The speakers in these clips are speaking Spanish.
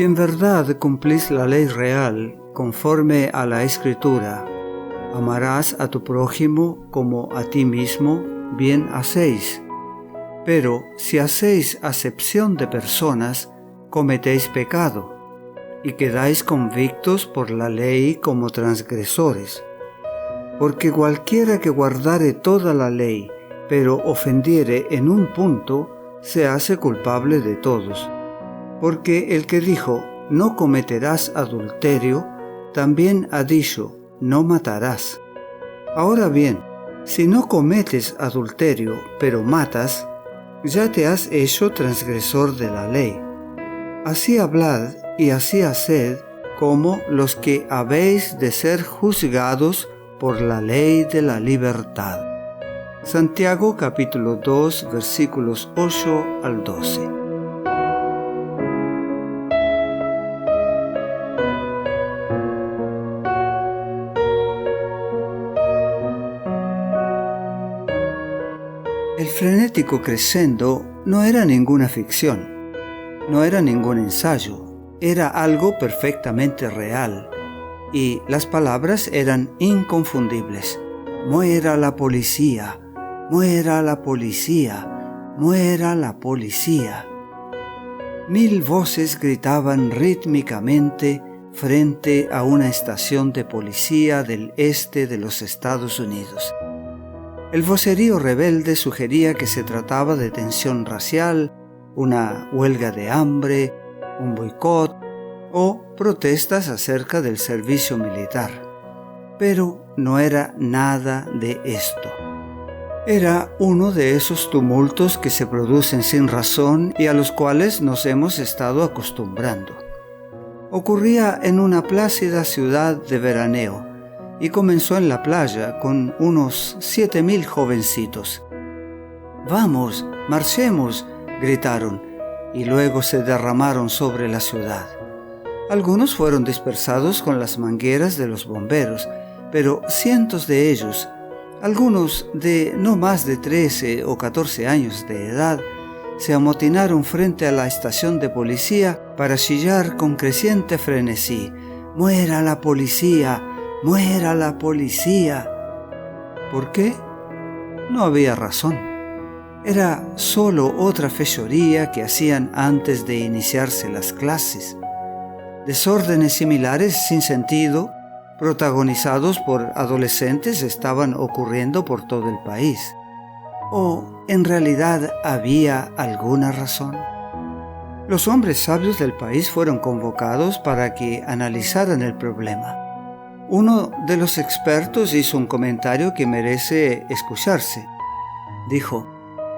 Si en verdad cumplís la ley real conforme a la Escritura, amarás a tu prójimo como a ti mismo, bien hacéis. Pero si hacéis acepción de personas, cometéis pecado, y quedáis convictos por la ley como transgresores. Porque cualquiera que guardare toda la ley, pero ofendiere en un punto, se hace culpable de todos. Porque el que dijo, no cometerás adulterio, también ha dicho, no matarás. Ahora bien, si no cometes adulterio, pero matas, ya te has hecho transgresor de la ley. Así hablad y así haced como los que habéis de ser juzgados por la ley de la libertad. Santiago capítulo 2 versículos 8 al 12. El frenético crescendo no era ninguna ficción, no era ningún ensayo, era algo perfectamente real, y las palabras eran inconfundibles. Muera la policía, muera la policía, muera la policía. 1000 voces gritaban rítmicamente frente a una estación de policía del este de los Estados Unidos. El vocerío rebelde sugería que se trataba de tensión racial, una huelga de hambre, un boicot o protestas acerca del servicio militar. Pero no era nada de esto. Era uno de esos tumultos que se producen sin razón y a los cuales nos hemos estado acostumbrando. Ocurría en una plácida ciudad de veraneo y comenzó en la playa con unos 7,000 jovencitos. «¡Vamos, marchemos!», gritaron, y luego se derramaron sobre la ciudad. Algunos fueron dispersados con las mangueras de los bomberos, pero cientos de ellos, algunos de no más de 13 o 14 años de edad, se amotinaron frente a la estación de policía para chillar con creciente frenesí: «¡Muera la policía! ¡Muera la policía!». ¿Por qué? No había razón. Era solo otra fechoría que hacían antes de iniciarse las clases. Desórdenes similares sin sentido, protagonizados por adolescentes, estaban ocurriendo por todo el país. ¿O en realidad había alguna razón? Los hombres sabios del país fueron convocados para que analizaran el problema. Uno de los expertos hizo un comentario que merece escucharse. Dijo: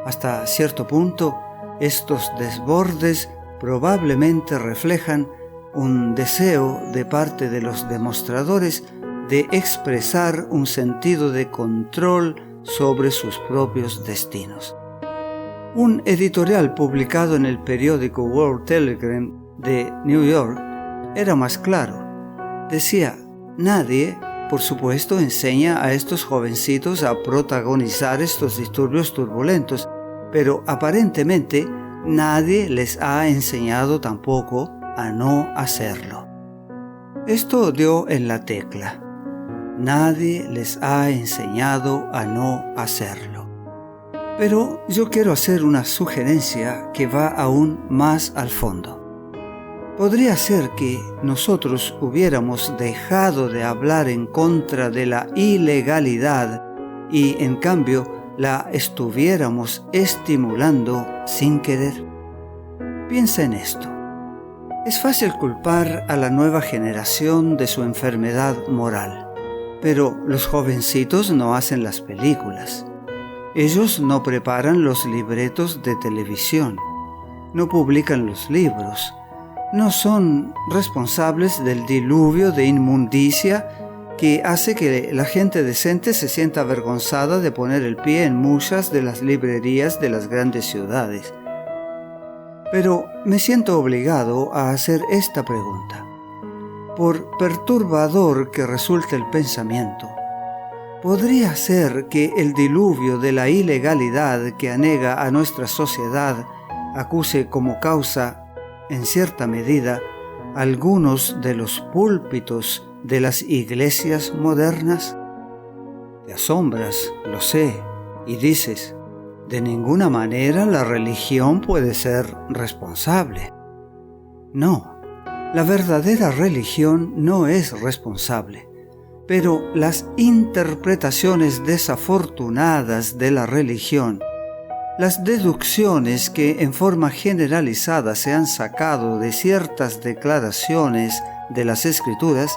«Hasta cierto punto, estos desbordes probablemente reflejan un deseo de parte de los demostradores de expresar un sentido de control sobre sus propios destinos». Un editorial publicado en el periódico World Telegram de New York era más claro. Decía: «Nadie, por supuesto, enseña a estos jovencitos a protagonizar estos disturbios turbulentos, pero aparentemente nadie les ha enseñado tampoco a no hacerlo». Esto dio en la tecla. Nadie les ha enseñado a no hacerlo. Pero yo quiero hacer una sugerencia que va aún más al fondo. Podría ser que nosotros hubiéramos dejado de hablar en contra de la ilegalidad y, en cambio, la estuviéramos estimulando sin querer. Piensa en esto. Es fácil culpar a la nueva generación de su enfermedad moral, pero los jovencitos no hacen las películas. Ellos no preparan los libretos de televisión, no publican los libros, no son responsables del diluvio de inmundicia que hace que la gente decente se sienta avergonzada de poner el pie en muchas de las librerías de las grandes ciudades. Pero me siento obligado a hacer esta pregunta. Por perturbador que resulte el pensamiento, ¿podría ser que el diluvio de la ilegalidad que anega a nuestra sociedad acuse como causa, en cierta medida, algunos de los púlpitos de las iglesias modernas? Te asombras, lo sé, y dices, de ninguna manera la religión puede ser responsable. No, la verdadera religión no es responsable, pero las interpretaciones desafortunadas de la religión, las deducciones que en forma generalizada se han sacado de ciertas declaraciones de las Escrituras,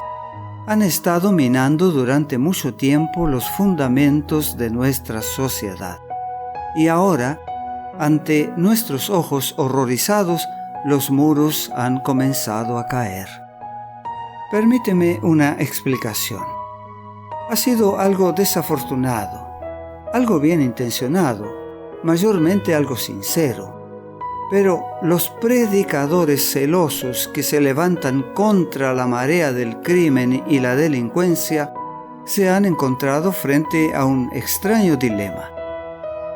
han estado minando durante mucho tiempo los fundamentos de nuestra sociedad. Y ahora, ante nuestros ojos horrorizados, los muros han comenzado a caer. Permíteme una explicación. Ha sido algo desafortunado, algo bien intencionado, mayormente algo sincero. Pero los predicadores celosos que se levantan contra la marea del crimen y la delincuencia se han encontrado frente a un extraño dilema.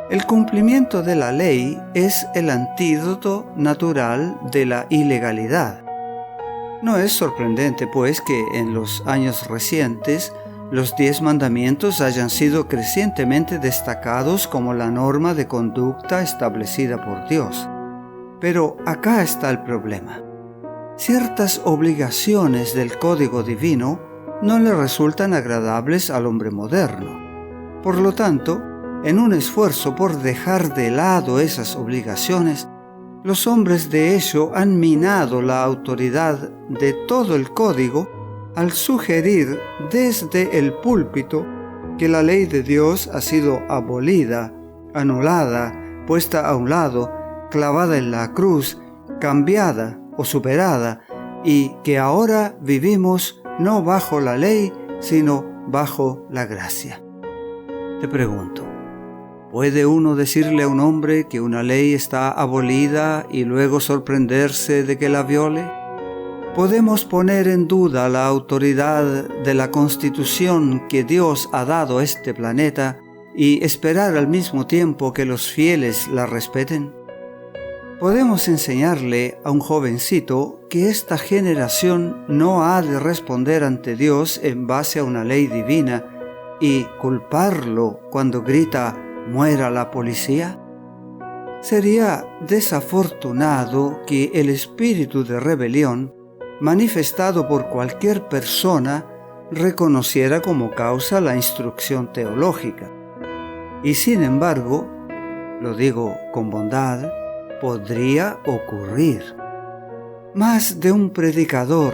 El cumplimiento de la ley es el antídoto natural de la ilegalidad. No es sorprendente, pues, que en los años recientes los 10 mandamientos hayan sido crecientemente destacados como la norma de conducta establecida por Dios. Pero acá está el problema. Ciertas obligaciones del código divino no le resultan agradables al hombre moderno. Por lo tanto, en un esfuerzo por dejar de lado esas obligaciones, los hombres de hecho han minado la autoridad de todo el código al sugerir desde el púlpito que la ley de Dios ha sido abolida, anulada, puesta a un lado, clavada en la cruz, cambiada o superada, y que ahora vivimos no bajo la ley, sino bajo la gracia. Te pregunto, ¿puede uno decirle a un hombre que una ley está abolida y luego sorprenderse de que la viole? ¿Podemos poner en duda la autoridad de la Constitución que Dios ha dado a este planeta y esperar al mismo tiempo que los fieles la respeten? Podemos enseñarle a un jovencito que esta generación no ha de responder ante Dios en base a una ley divina y culparlo cuando grita «muera la policía». Sería desafortunado que el espíritu de rebelión, manifestado por cualquier persona, reconociera como causa la instrucción teológica. Y sin embargo, lo digo con bondad, podría ocurrir. Más de un predicador,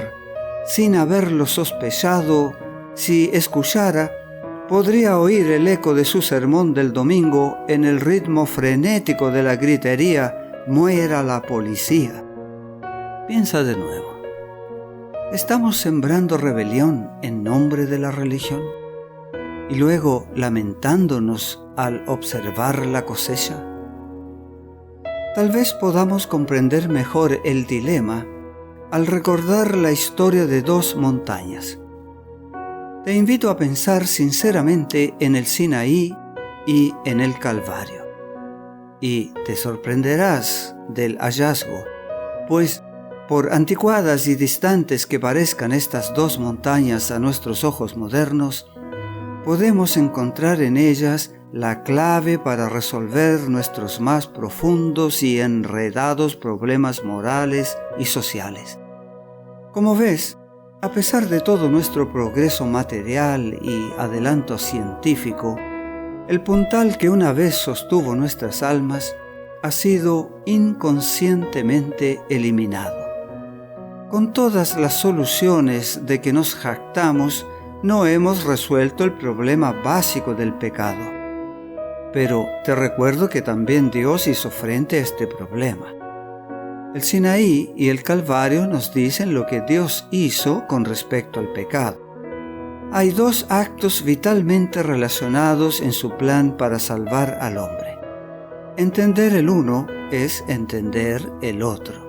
sin haberlo sospechado, si escuchara, podría oír el eco de su sermón del domingo en el ritmo frenético de la gritería «muera la policía». Piensa de nuevo. ¿Estamos sembrando rebelión en nombre de la religión? Y luego lamentándonos al observar la cosecha. Tal vez podamos comprender mejor el dilema al recordar la historia de 2 montañas. Te invito a pensar sinceramente en el Sinaí y en el Calvario. Y te sorprenderás del hallazgo, pues por anticuadas y distantes que parezcan estas 2 montañas a nuestros ojos modernos, podemos encontrar en ellas la clave para resolver nuestros más profundos y enredados problemas morales y sociales. Como ves, a pesar de todo nuestro progreso material y adelanto científico, el puntal que una vez sostuvo nuestras almas ha sido inconscientemente eliminado. Con todas las soluciones de que nos jactamos, no hemos resuelto el problema básico del pecado. Pero te recuerdo que también Dios hizo frente a este problema. El Sinaí y el Calvario nos dicen lo que Dios hizo con respecto al pecado. Hay 2 actos vitalmente relacionados en su plan para salvar al hombre. Entender el uno es entender el otro.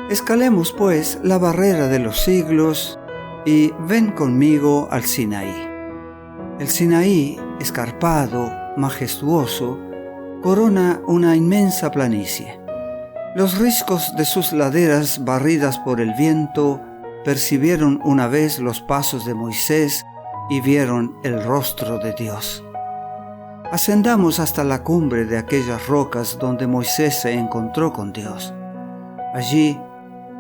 Escalemos, pues, la barrera de los siglos y ven conmigo al Sinaí. El Sinaí, escarpado, majestuoso, corona una inmensa planicie. Los riscos de sus laderas barridas por el viento percibieron una vez los pasos de Moisés y vieron el rostro de Dios. Ascendamos hasta la cumbre de aquellas rocas donde Moisés se encontró con Dios. Allí,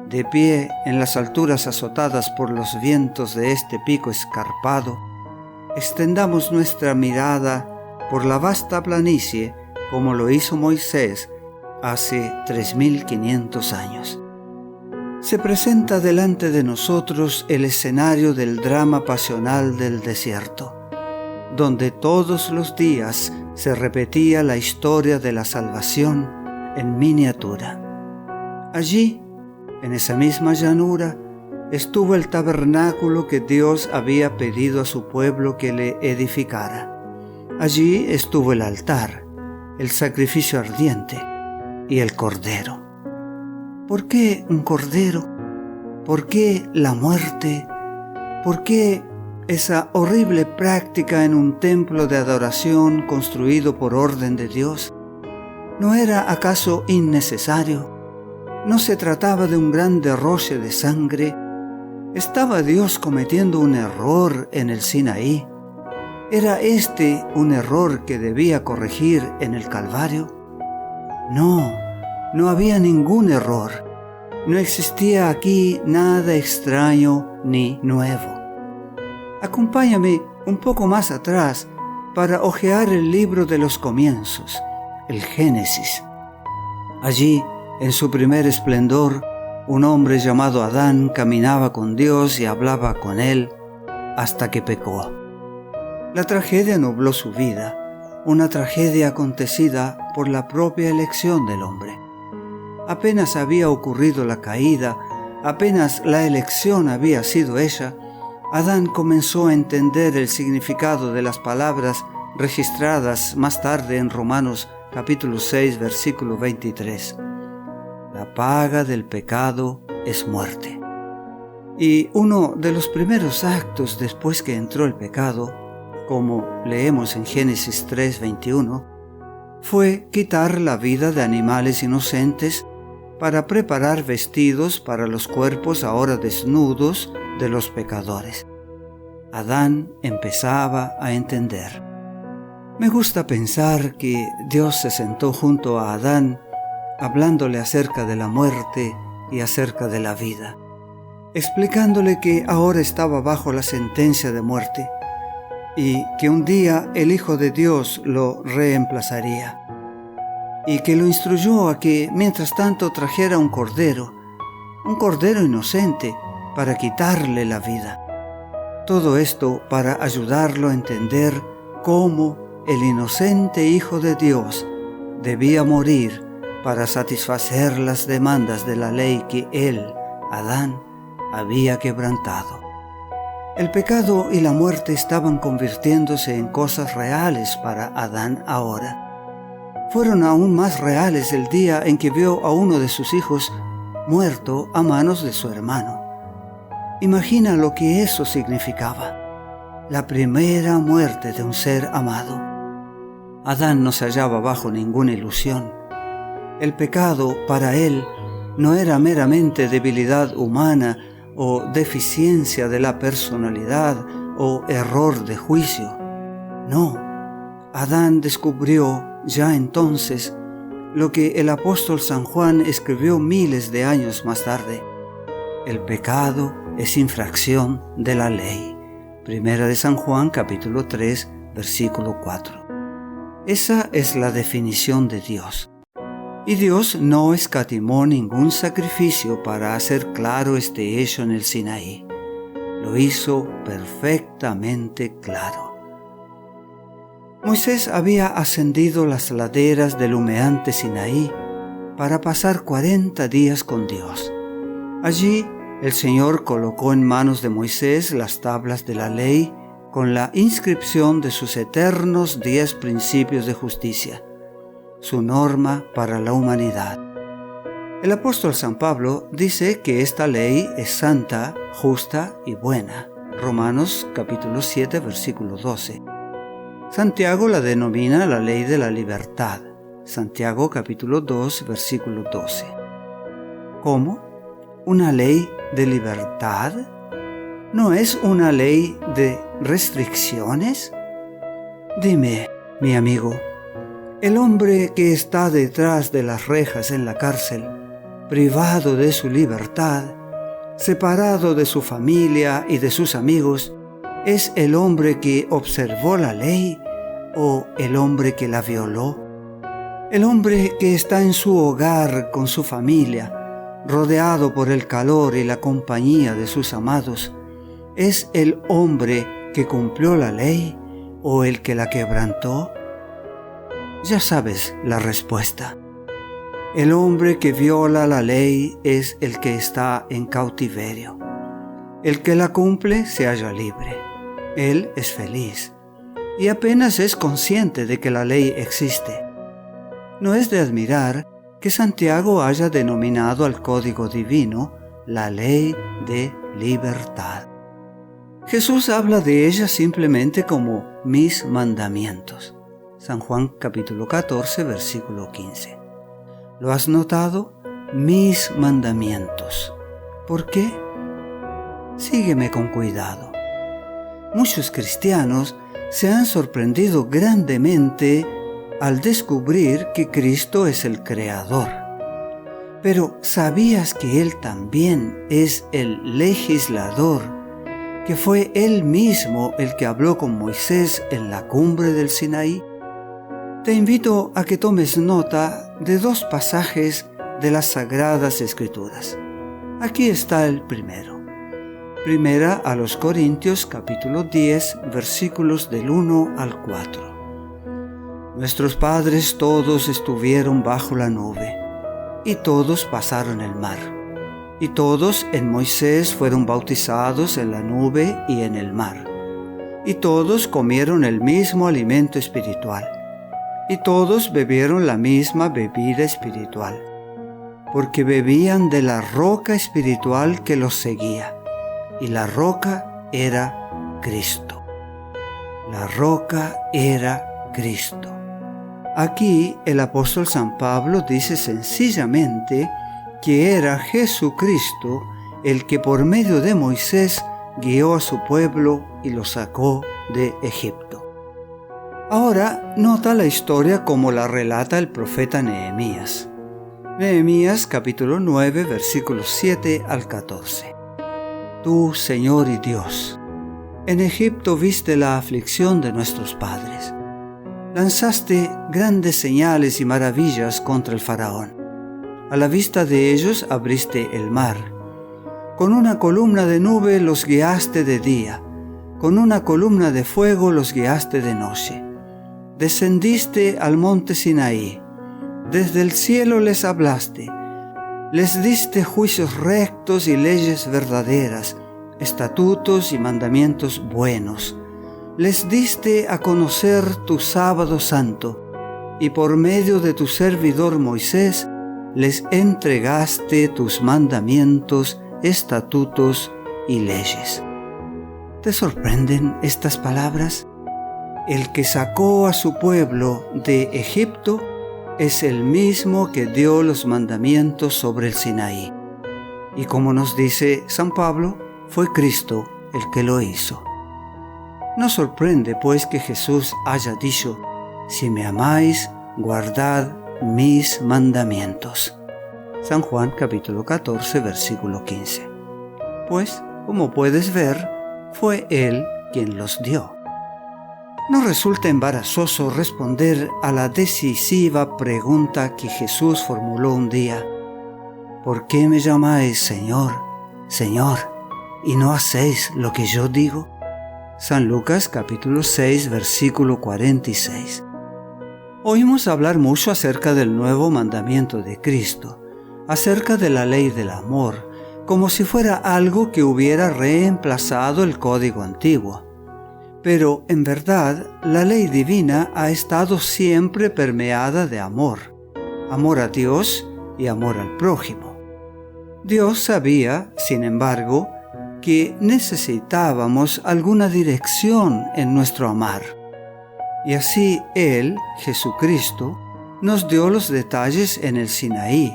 de pie en las alturas azotadas por los vientos de este pico escarpado, extendamos nuestra mirada por la vasta planicie como lo hizo Moisés hace 3500 años. Se presenta delante de nosotros el escenario del drama pasional del desierto, donde todos los días se repetía la historia de la salvación en miniatura. Allí, en esa misma llanura, estuvo el tabernáculo que Dios había pedido a su pueblo que le edificara. Allí estuvo el altar, el sacrificio ardiente y el cordero. ¿Por qué un cordero? ¿Por qué la muerte? ¿Por qué esa horrible práctica en un templo de adoración construido por orden de Dios? ¿No era acaso innecesario? ¿No se trataba de un gran derroche de sangre? ¿Estaba Dios cometiendo un error en el Sinaí? ¿Era este un error que debía corregir en el Calvario? No había ningún error. No existía aquí nada extraño ni nuevo. Acompáñame un poco más atrás para hojear el libro de los comienzos, el Génesis. Allí, en su primer esplendor, un hombre llamado Adán caminaba con Dios y hablaba con él hasta que pecó. La tragedia nubló su vida, una tragedia acontecida por la propia elección del hombre. Apenas había ocurrido la caída, apenas la elección había sido hecha, Adán comenzó a entender el significado de las palabras registradas más tarde en Romanos capítulo 6, versículo 23. La paga del pecado es muerte. Y uno de los primeros actos después que entró el pecado, como leemos en Génesis 3:21, fue quitar la vida de animales inocentes para preparar vestidos para los cuerpos ahora desnudos de los pecadores. Adán empezaba a entender. Me gusta pensar que Dios se sentó junto a Adán hablándole acerca de la muerte y acerca de la vida, explicándole que ahora estaba bajo la sentencia de muerte y que un día el Hijo de Dios lo reemplazaría, y que lo instruyó a que mientras tanto trajera un cordero inocente para quitarle la vida. Todo esto para ayudarlo a entender cómo el inocente Hijo de Dios debía morir para satisfacer las demandas de la ley que él, Adán, había quebrantado. El pecado y la muerte estaban convirtiéndose en cosas reales para Adán ahora. Fueron aún más reales el día en que vio a uno de sus hijos muerto a manos de su hermano. Imagina lo que eso significaba: la primera muerte de un ser amado. Adán no se hallaba bajo ninguna ilusión. El pecado para él no era meramente debilidad humana o deficiencia de la personalidad o error de juicio. No, Adán descubrió ya entonces lo que el apóstol San Juan escribió miles de años más tarde: el pecado es infracción de la ley. Primera de San Juan, capítulo 3, versículo 4. Esa es la definición de Dios. Y Dios no escatimó ningún sacrificio para hacer claro este hecho en el Sinaí. Lo hizo perfectamente claro. Moisés había ascendido las laderas del humeante Sinaí para pasar 40 días con Dios. Allí, el Señor colocó en manos de Moisés las tablas de la ley con la inscripción de sus eternos 10 principios de justicia, su norma para la humanidad. El apóstol San Pablo dice que esta ley es santa, justa y buena. Romanos capítulo 7, versículo 12. Santiago la denomina la ley de la libertad. Santiago capítulo 2, versículo 12. ¿Cómo? ¿Una ley de libertad? ¿No es una ley de restricciones? Dime, mi amigo, el hombre que está detrás de las rejas en la cárcel, privado de su libertad, separado de su familia y de sus amigos, ¿es el hombre que observó la ley o el hombre que la violó? El hombre que está en su hogar con su familia, rodeado por el calor y la compañía de sus amados, ¿es el hombre que cumplió la ley o el que la quebrantó? Ya sabes la respuesta. El hombre que viola la ley es el que está en cautiverio. El que la cumple se halla libre. Él es feliz y apenas es consciente de que la ley existe. No es de admirar que Santiago haya denominado al código divino la ley de libertad. Jesús habla de ella simplemente como mis mandamientos. San Juan capítulo 14, versículo 15. ¿Lo has notado? Mis mandamientos. ¿Por qué? Sígueme con cuidado. Muchos cristianos se han sorprendido grandemente al descubrir que Cristo es el Creador. Pero ¿sabías que Él también es el legislador? Que fue Él mismo el que habló con Moisés en la cumbre del Sinaí. Te invito a que tomes nota de dos pasajes de las Sagradas Escrituras. Aquí está el primero. Primera a los Corintios capítulo 10, versículos del 1 al 4. Nuestros padres todos estuvieron bajo la nube, y todos pasaron el mar. Y todos en Moisés fueron bautizados en la nube y en el mar. Y todos comieron el mismo alimento espiritual. Y todos bebieron la misma bebida espiritual, porque bebían de la roca espiritual que los seguía. Y la roca era Cristo. La roca era Cristo. Aquí el apóstol San Pablo dice sencillamente que era Jesucristo el que por medio de Moisés guió a su pueblo y lo sacó de Egipto. Ahora nota la historia como la relata el profeta Nehemías. Nehemías capítulo 9 versículos 7 al 14. Tú, Señor y Dios, en Egipto viste la aflicción de nuestros padres. Lanzaste grandes señales y maravillas contra el faraón. A la vista de ellos abriste el mar. Con una columna de nube los guiaste de día, con una columna de fuego los guiaste de noche. Descendiste al monte Sinaí, desde el cielo les hablaste, les diste juicios rectos y leyes verdaderas, estatutos y mandamientos buenos. Les diste a conocer tu sábado santo, y por medio de tu servidor Moisés, les entregaste tus mandamientos, estatutos y leyes. ¿Te sorprenden estas palabras? El que sacó a su pueblo de Egipto es el mismo que dio los mandamientos sobre el Sinaí. Y como nos dice San Pablo, fue Cristo el que lo hizo. No sorprende pues que Jesús haya dicho, si me amáis, guardad mis mandamientos. San Juan capítulo 14 versículo 15. Pues, como puedes ver, fue Él quien los dio. No resulta embarazoso responder a la decisiva pregunta que Jesús formuló un día. ¿Por qué me llamáis Señor, Señor, y no hacéis lo que yo digo? San Lucas capítulo 6 versículo 46. Oímos hablar mucho acerca del nuevo mandamiento de Cristo, acerca de la ley del amor, como si fuera algo que hubiera reemplazado el código antiguo. Pero, en verdad, la ley divina ha estado siempre permeada de amor a Dios y amor al prójimo. Dios sabía, sin embargo, que necesitábamos alguna dirección en nuestro amar. Y así Él, Jesucristo, nos dio los detalles en el Sinaí,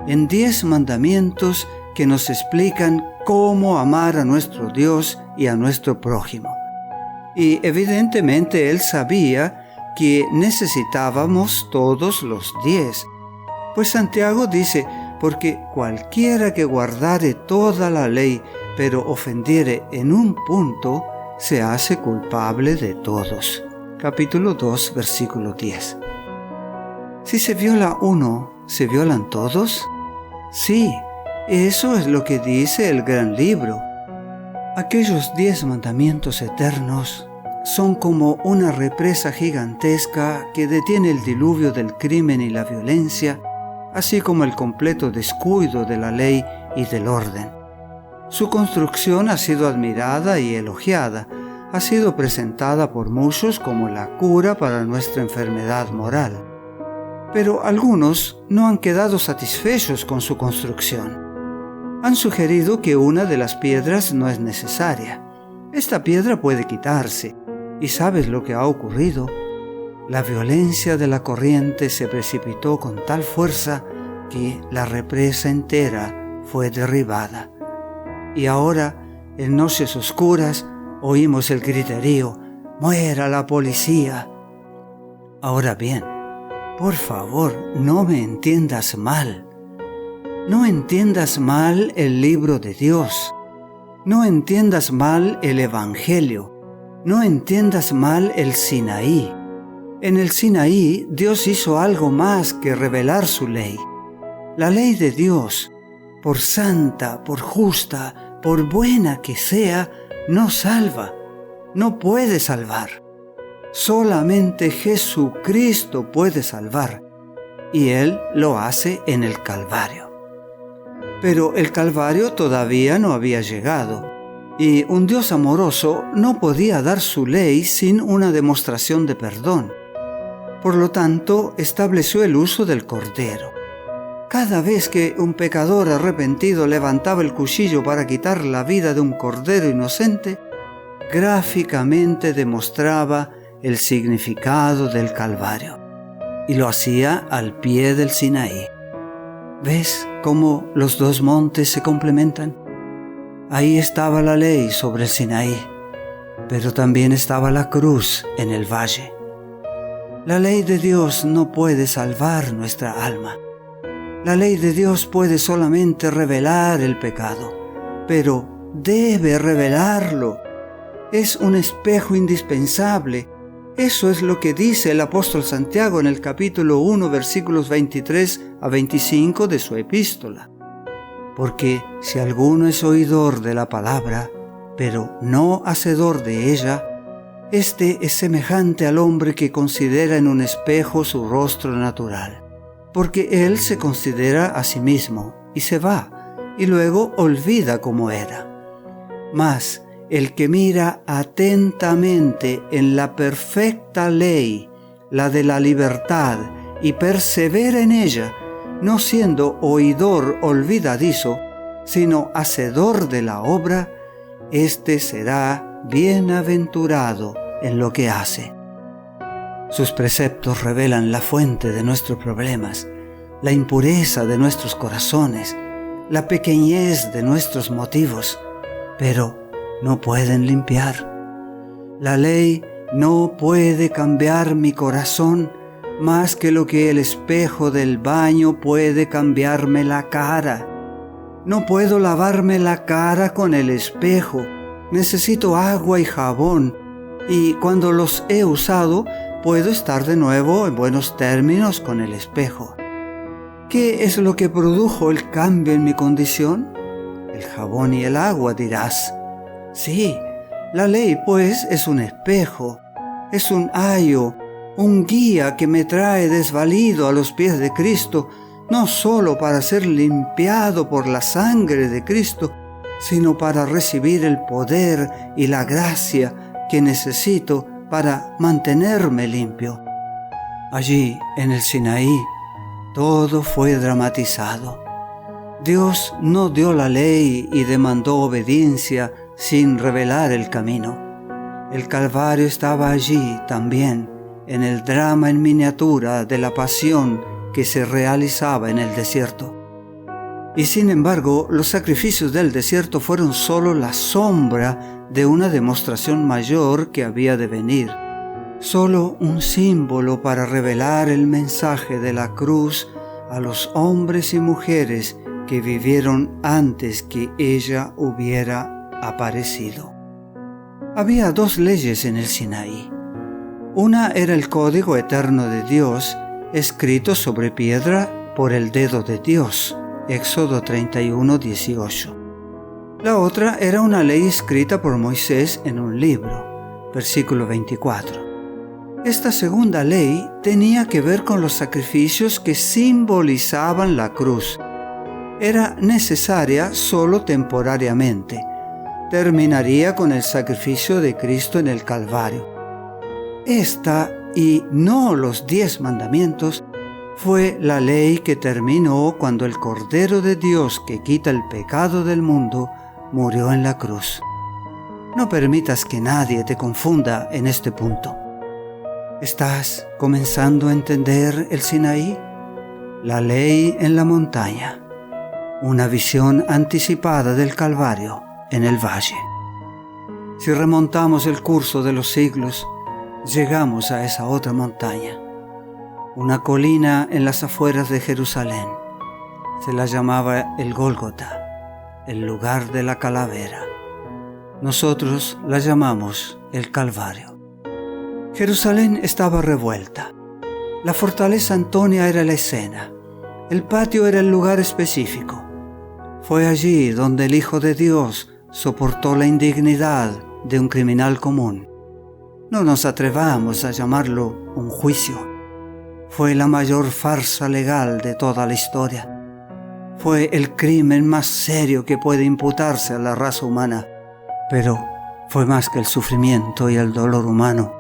en 10 mandamientos que nos explican cómo amar a nuestro Dios y a nuestro prójimo. Y evidentemente Él sabía que necesitábamos todos los 10. Pues Santiago dice, porque cualquiera que guardare toda la ley, pero ofendiere en un punto, se hace culpable de todos. Capítulo 2, versículo 10. Si se viola uno, ¿se violan todos? Sí, eso es lo que dice el gran libro. Aquellos 10 mandamientos eternos son como una represa gigantesca que detiene el diluvio del crimen y la violencia, así como el completo descuido de la ley y del orden. Su construcción ha sido admirada y elogiada, ha sido presentada por muchos como la cura para nuestra enfermedad moral. Pero algunos no han quedado satisfechos con su construcción. Han sugerido que una de las piedras no es necesaria. Esta piedra puede quitarse. ¿Y sabes lo que ha ocurrido? La violencia de la corriente se precipitó con tal fuerza que la represa entera fue derribada. Y ahora, en noches oscuras, oímos el griterío: ¡muera la policía! Ahora bien, por favor, no me entiendas mal. No entiendas mal el libro de Dios. No entiendas mal el Evangelio. No entiendas mal el Sinaí. En el Sinaí, Dios hizo algo más que revelar su ley. La ley de Dios, por santa, por justa, por buena que sea, no salva, no puede salvar. Solamente Jesucristo puede salvar, y Él lo hace en el Calvario. Pero el Calvario todavía no había llegado. Y un Dios amoroso no podía dar su ley sin una demostración de perdón. Por lo tanto, estableció el uso del cordero. Cada vez que un pecador arrepentido levantaba el cuchillo para quitar la vida de un cordero inocente, gráficamente demostraba el significado del Calvario. Y lo hacía al pie del Sinaí. ¿Ves cómo los dos montes se complementan? Ahí estaba la ley sobre el Sinaí, pero también estaba la cruz en el valle. La ley de Dios no puede salvar nuestra alma. La ley de Dios puede solamente revelar el pecado, pero debe revelarlo. Es un espejo indispensable. Eso es lo que dice el apóstol Santiago en el capítulo 1, versículos 23 a 25 de su epístola. Porque si alguno es oidor de la palabra, pero no hacedor de ella, este es semejante al hombre que considera en un espejo su rostro natural. Porque él se considera a sí mismo y se va, y luego olvida cómo era. Mas el que mira atentamente en la perfecta ley, la de la libertad, y persevera en ella, no siendo oidor olvidadizo, sino hacedor de la obra, éste será bienaventurado en lo que hace. Sus preceptos revelan la fuente de nuestros problemas, la impureza de nuestros corazones, la pequeñez de nuestros motivos, pero no pueden limpiar. La ley no puede cambiar mi corazón más que lo que el espejo del baño puede cambiarme la cara. No puedo lavarme la cara con el espejo. Necesito agua y jabón, y cuando los he usado, puedo estar de nuevo en buenos términos con el espejo. ¿Qué es lo que produjo el cambio en mi condición? El jabón y el agua, dirás. Sí, la ley, pues, es un espejo, es un ayo, un guía que me trae desvalido a los pies de Cristo, no solo para ser limpiado por la sangre de Cristo, sino para recibir el poder y la gracia que necesito para mantenerme limpio. Allí, en el Sinaí, todo fue dramatizado. Dios no dio la ley y demandó obediencia sin revelar el camino. El Calvario estaba allí también, en el drama en miniatura de la pasión que se realizaba en el desierto. Y sin embargo, los sacrificios del desierto fueron solo la sombra de una demostración mayor que había de venir. Solo un símbolo para revelar el mensaje de la cruz a los hombres y mujeres que vivieron antes que ella hubiera aparecido. Había dos leyes en el Sinaí. Una era el código eterno de Dios, escrito sobre piedra por el dedo de Dios, Éxodo 31:18. La otra era una ley escrita por Moisés en un libro, versículo 24. Esta segunda ley tenía que ver con los sacrificios que simbolizaban la cruz. Era necesaria solo temporariamente. Terminaría con el sacrificio de Cristo en el Calvario. Esta, y no los 10 mandamientos, fue la ley que terminó cuando el Cordero de Dios que quita el pecado del mundo murió en la cruz. No permitas que nadie te confunda en este punto. ¿Estás comenzando a entender el Sinaí? La ley en la montaña. Una visión anticipada del Calvario en el valle. Si remontamos el curso de los siglos, llegamos a esa otra montaña. Una colina en las afueras de Jerusalén. Se la llamaba el Gólgota, el lugar de la calavera. Nosotros la llamamos el Calvario. Jerusalén estaba revuelta. La fortaleza Antonia era la escena. El patio era el lugar específico. Fue allí donde el Hijo de Dios soportó la indignidad de un criminal común. No nos atrevamos a llamarlo un juicio. Fue la mayor farsa legal de toda la historia. Fue el crimen más serio que puede imputarse a la raza humana. Pero fue más que el sufrimiento y el dolor humano,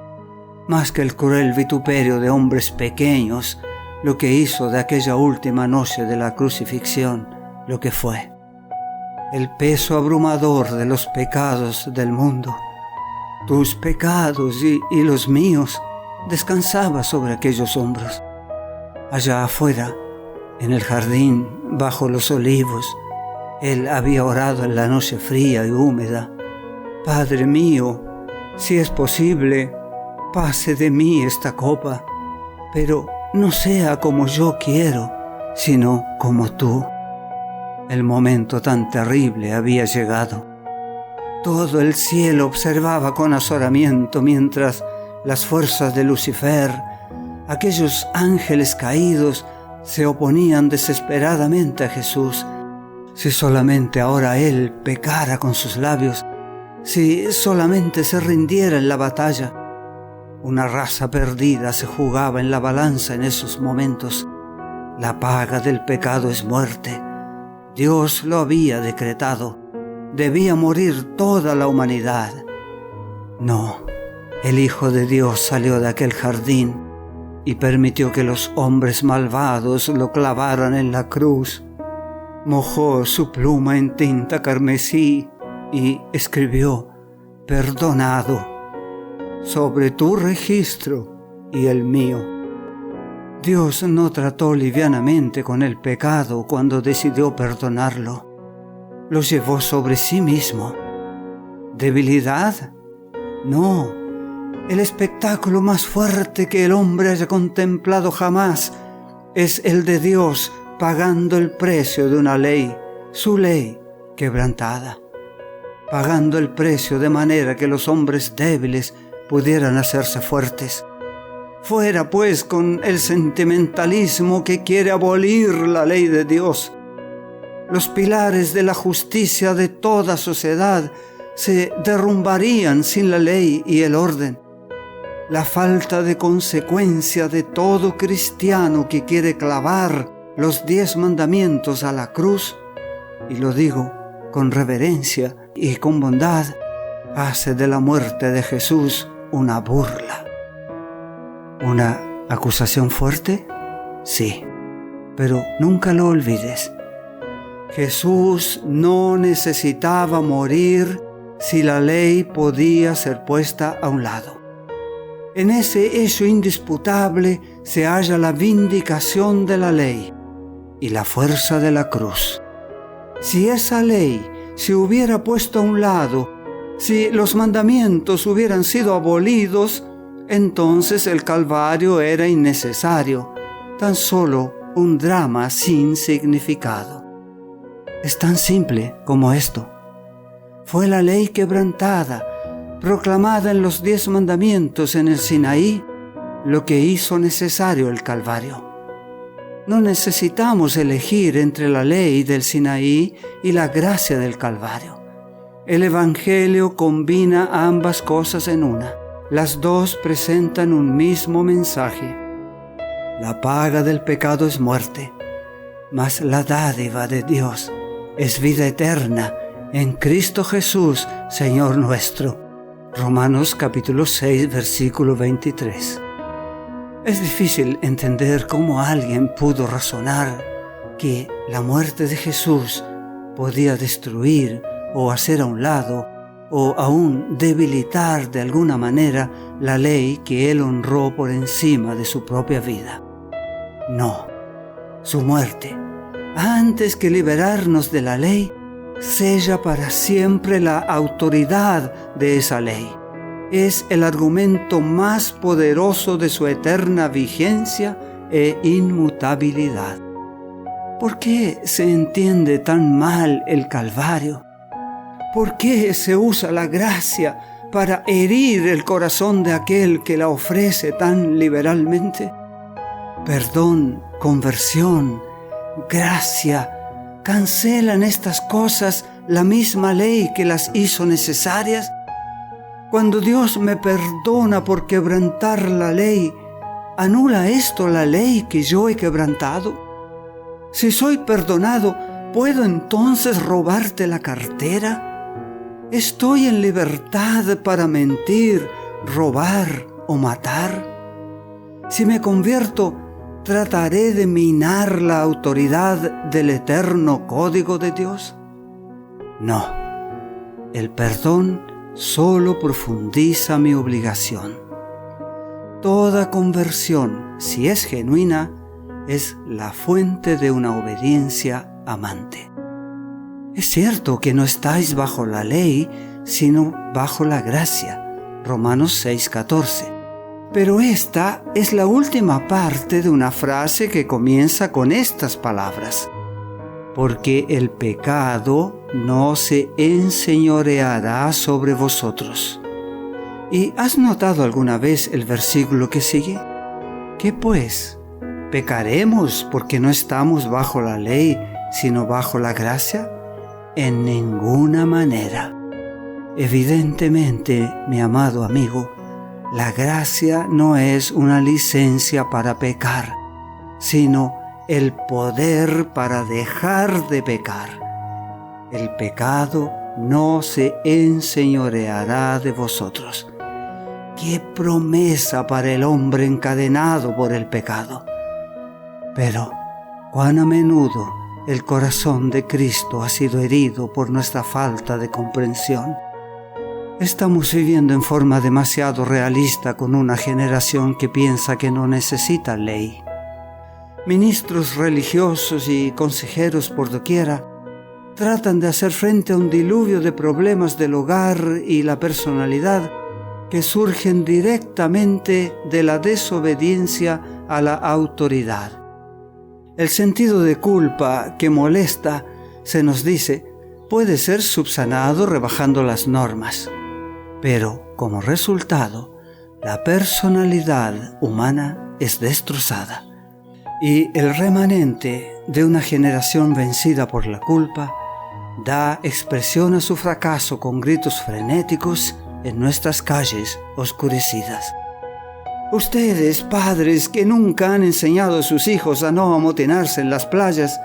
más que el cruel vituperio de hombres pequeños, lo que hizo de aquella última noche de la crucifixión lo que fue. El peso abrumador de los pecados del mundo, tus pecados y los míos, descansaba sobre aquellos hombros. Allá afuera, en el jardín, bajo los olivos, él había orado en la noche fría y húmeda: Padre mío, si es posible, pase de mí esta copa, pero no sea como yo quiero, sino como tú. El momento tan terrible había llegado. Todo el cielo observaba con azoramiento mientras las fuerzas de Lucifer, aquellos ángeles caídos, se oponían desesperadamente a Jesús. Si solamente ahora él pecara con sus labios, si solamente se rindiera en la batalla. Una raza perdida se jugaba en la balanza en esos momentos. La paga del pecado es muerte. Dios lo había decretado. Debía morir toda la humanidad. No, el Hijo de Dios salió de aquel jardín y permitió que los hombres malvados lo clavaran en la cruz. Mojó su pluma en tinta carmesí y escribió: perdonado, sobre tu registro y el mío. Dios no trató livianamente con el pecado cuando decidió perdonarlo. Lo llevó sobre sí mismo. ¿Debilidad? No. El espectáculo más fuerte que el hombre haya contemplado jamás es el de Dios pagando el precio de una ley, su ley quebrantada. Pagando el precio de manera que los hombres débiles pudieran hacerse fuertes. Fuera pues con el sentimentalismo que quiere abolir la ley de Dios. Los pilares de la justicia de toda sociedad se derrumbarían sin la ley y el orden. La falta de consecuencia de todo cristiano que quiere clavar los 10 mandamientos a la cruz, y lo digo con reverencia y con bondad, hace de la muerte de Jesús una burla. ¿Una acusación fuerte? Sí, pero nunca lo olvides. Jesús no necesitaba morir si la ley podía ser puesta a un lado. En ese hecho indisputable se halla la vindicación de la ley y la fuerza de la cruz. Si esa ley se hubiera puesto a un lado, si los mandamientos hubieran sido abolidos, entonces el Calvario era innecesario, tan solo un drama sin significado. Es tan simple como esto. Fue la ley quebrantada, proclamada en los 10 mandamientos en el Sinaí, lo que hizo necesario el Calvario. No necesitamos elegir entre la ley del Sinaí y la gracia del Calvario. El Evangelio combina ambas cosas en una. Las dos presentan un mismo mensaje. La paga del pecado es muerte, mas la dádiva de Dios es vida eterna en Cristo Jesús, Señor nuestro. Romanos capítulo 6, versículo 23. Es difícil entender cómo alguien pudo razonar que la muerte de Jesús podía destruir o hacer a un lado o aún debilitar de alguna manera la ley que Él honró por encima de su propia vida. No, su muerte, antes que liberarnos de la ley, sella para siempre la autoridad de esa ley. Es el argumento más poderoso de su eterna vigencia e inmutabilidad. ¿Por qué se entiende tan mal el Calvario? ¿Por qué se usa la gracia para herir el corazón de aquel que la ofrece tan liberalmente? Perdón, conversión, gracia, ¿cancelan estas cosas la misma ley que las hizo necesarias? Cuando Dios me perdona por quebrantar la ley, ¿anula esto la ley que yo he quebrantado? Si soy perdonado, ¿puedo entonces robarte la cartera? ¿Estoy en libertad para mentir, robar o matar? Si me convierto, ¿trataré de minar la autoridad del eterno código de Dios? No, el perdón solo profundiza mi obligación. Toda conversión, si es genuina, es la fuente de una obediencia amante. Es cierto que no estáis bajo la ley, sino bajo la gracia. Romanos 6:14. Pero esta es la última parte de una frase que comienza con estas palabras: porque el pecado no se enseñoreará sobre vosotros. ¿Y has notado alguna vez el versículo que sigue? ¿Qué pues? ¿Pecaremos porque no estamos bajo la ley, sino bajo la gracia? En ninguna manera. Evidentemente, mi amado amigo, la gracia no es una licencia para pecar, sino el poder para dejar de pecar. El pecado no se enseñoreará de vosotros. ¡Qué promesa para el hombre encadenado por el pecado! Pero, cuán a menudo el corazón de Cristo ha sido herido por nuestra falta de comprensión. Estamos viviendo en forma demasiado realista con una generación que piensa que no necesita ley. Ministros religiosos y consejeros por doquiera tratan de hacer frente a un diluvio de problemas del hogar y la personalidad que surgen directamente de la desobediencia a la autoridad. El sentido de culpa que molesta, se nos dice, puede ser subsanado rebajando las normas, pero como resultado, la personalidad humana es destrozada y el remanente de una generación vencida por la culpa da expresión a su fracaso con gritos frenéticos en nuestras calles oscurecidas. Ustedes, padres que nunca han enseñado a sus hijos a no amotinarse en las playas,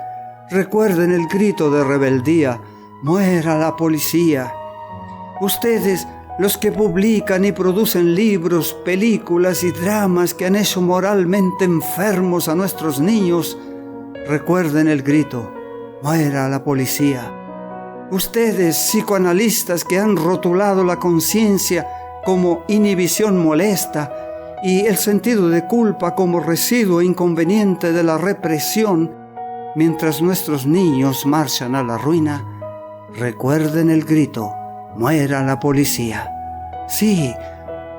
recuerden el grito de rebeldía: ¡muera la policía! Ustedes, los que publican y producen libros, películas y dramas que han hecho moralmente enfermos a nuestros niños, recuerden el grito: ¡muera la policía! Ustedes, psicoanalistas que han rotulado la conciencia como inhibición molesta y el sentido de culpa como residuo inconveniente de la represión, mientras nuestros niños marchan a la ruina, recuerden el grito: ¡muera la policía! Sí,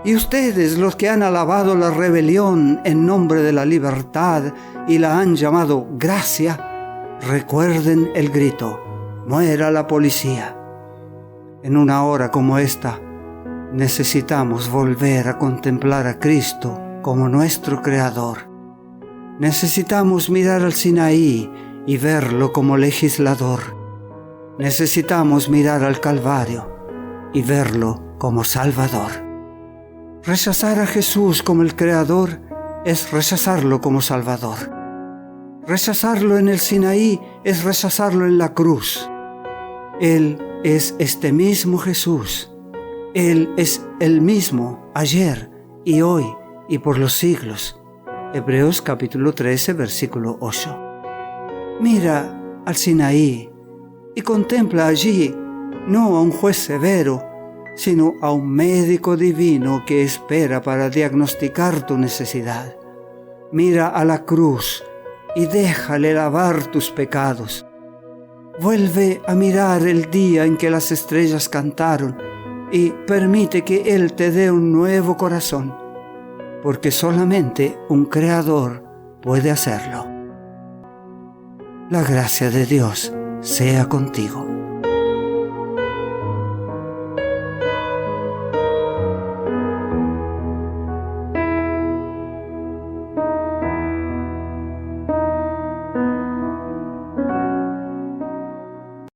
y ustedes, los que han alabado la rebelión en nombre de la libertad y la han llamado gracia, recuerden el grito: ¡muera la policía! En una hora como esta, necesitamos volver a contemplar a Cristo como nuestro Creador. Necesitamos mirar al Sinaí y verlo como legislador. Necesitamos mirar al Calvario y verlo como Salvador. Rechazar a Jesús como el Creador es rechazarlo como Salvador. Rechazarlo en el Sinaí es rechazarlo en la cruz. Él es este mismo Jesús. Él es el mismo ayer y hoy y por los siglos. Hebreos capítulo 13, versículo 8. Mira al Sinaí y contempla allí no a un juez severo, sino a un médico divino que espera para diagnosticar tu necesidad. Mira a la cruz y déjale lavar tus pecados. Vuelve a mirar el día en que las estrellas cantaron y permite que Él te dé un nuevo corazón, porque solamente un Creador puede hacerlo. La gracia de Dios sea contigo.